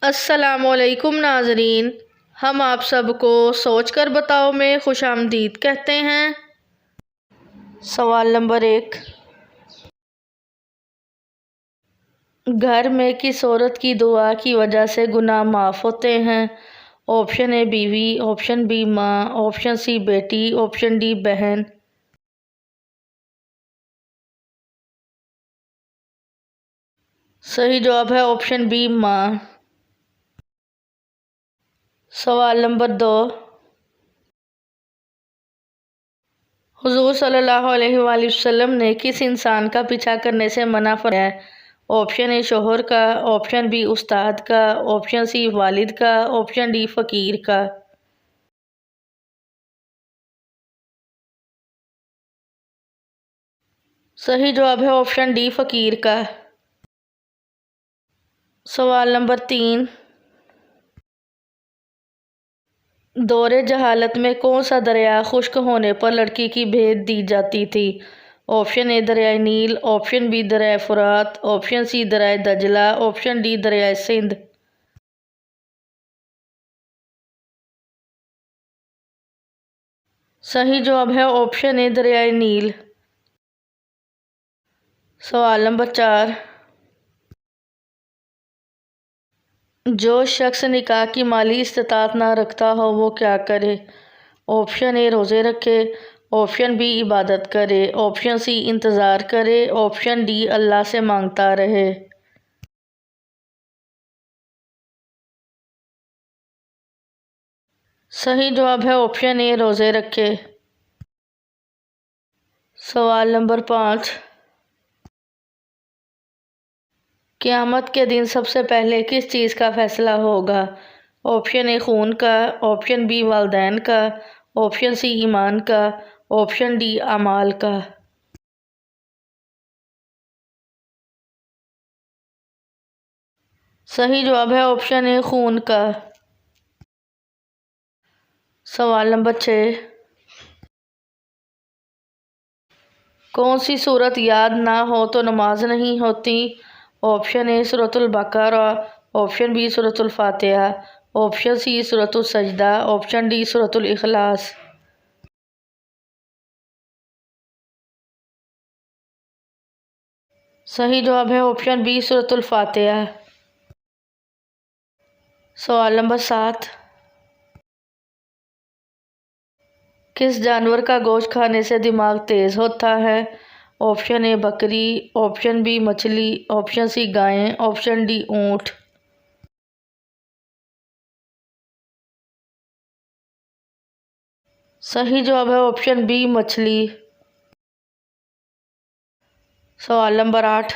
अस्सलामुअलैकुम नाज़रीन, हम आप सबको सोच कर बताओ में खुशामदीद कहते हैं। सवाल नंबर 1, घर में किस औरत की दुआ की वजह से गुनाह माफ़ होते हैं? ऑप्शन ए बीवी, ऑप्शन बी माँ, ऑप्शन सी बेटी, ऑप्शन डी बहन। सही जवाब है ऑप्शन बी माँ। सवाल नंबर 2, हुज़ूर सल्लल्लाहु अलैहि वसल्लम ने किस इंसान का पीछा करने से मना फरमाया है? ऑप्शन ए शोहर का, ऑप्शन बी उस्ताद का, ऑप्शन सी वालिद का, ऑप्शन डी फ़कीर का। सही जवाब है ऑप्शन डी फ़कीर का। सवाल नंबर 3, दौरे जहालत में कौन सा दरिया खुश्क होने पर लड़की की भेंट दी जाती थी? ऑप्शन ए दरियाए नील, ऑप्शन बी दरियाए फुरात, ऑप्शन सी दरियाए दजला, ऑप्शन डी दरियाए सिंध। सही जवाब है ऑप्शन ए दरियाए नील। सवाल नंबर 4, जो शख्स निकाह की माली इस्तात ना रखता हो वो क्या करे? ऑप्शन ए रोज़े रखे, ऑप्शन बी इबादत करे, ऑप्शन सी इंतज़ार करे, ऑप्शन डी अल्लाह से मांगता रहे। सही जवाब है ऑप्शन ए रोज़े रखे। सवाल नंबर 5, क़यामत के दिन सबसे पहले किस चीज़ का फ़ैसला होगा? ऑप्शन ए खून का, ऑप्शन बी वालदैन का, ऑप्शन सी ईमान का, ऑप्शन डी अमाल का। सही जवाब है ऑप्शन ए खून का। सवाल नंबर 6, कौन सी सूरत याद ना हो तो नमाज नहीं होती? ऑप्शन ए सूरतुल बकरा, ऑप्शन बी सूरतुल फातिहा, ऑप्शन सी सूरतुल सजदा, ऑप्शन डी सूरतुल इखलास। सही जवाब है ऑप्शन बी सूरतुल फातिहा। सवाल नंबर 7, किस जानवर का गोश्त खाने से दिमाग तेज़ होता है? ऑप्शन ए बकरी, ऑप्शन बी मछली, ऑप्शन सी गाय, ऑप्शन डी ऊँट। सही जवाब है ऑप्शन बी मछली। सवाल नंबर 8,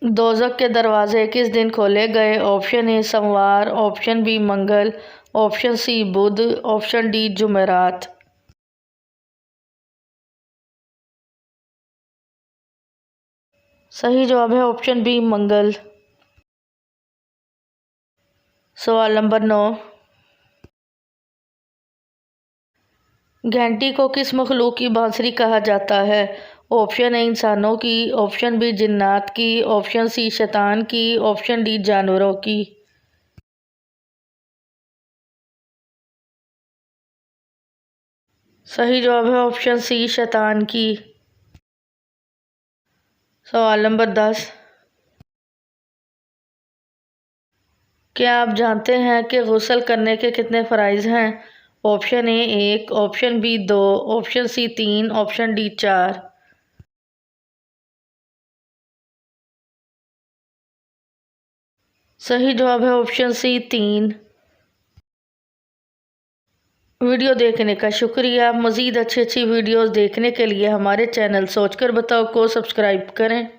दोज़ख के दरवाजे किस दिन खोले गए? ऑप्शन ए सोमवार, ऑप्शन बी मंगल, ऑप्शन सी बुध, ऑप्शन डी जुमेरात। सही जवाब है ऑप्शन बी मंगल। सवाल नंबर 9, घंटी को किस मखलूक की बांसुरी कहा जाता है? ऑप्शन ए इंसानों की, ऑप्शन बी जिन्नात की, ऑप्शन सी शैतान की, ऑप्शन डी जानवरों की। सही जवाब है ऑप्शन सी शैतान की। सवाल नंबर 10, क्या आप जानते हैं कि गुस्ल करने के कितने फ़राइज़ हैं? Option A 1, option B 2, option C 3, option D 4। सही जवाब है ऑप्शन सी 3। वीडियो देखने का शुक्रिया। मज़ीद अच्छी अच्छी वीडियोस देखने के लिए हमारे चैनल सोच कर बताओ को सब्सक्राइब करें।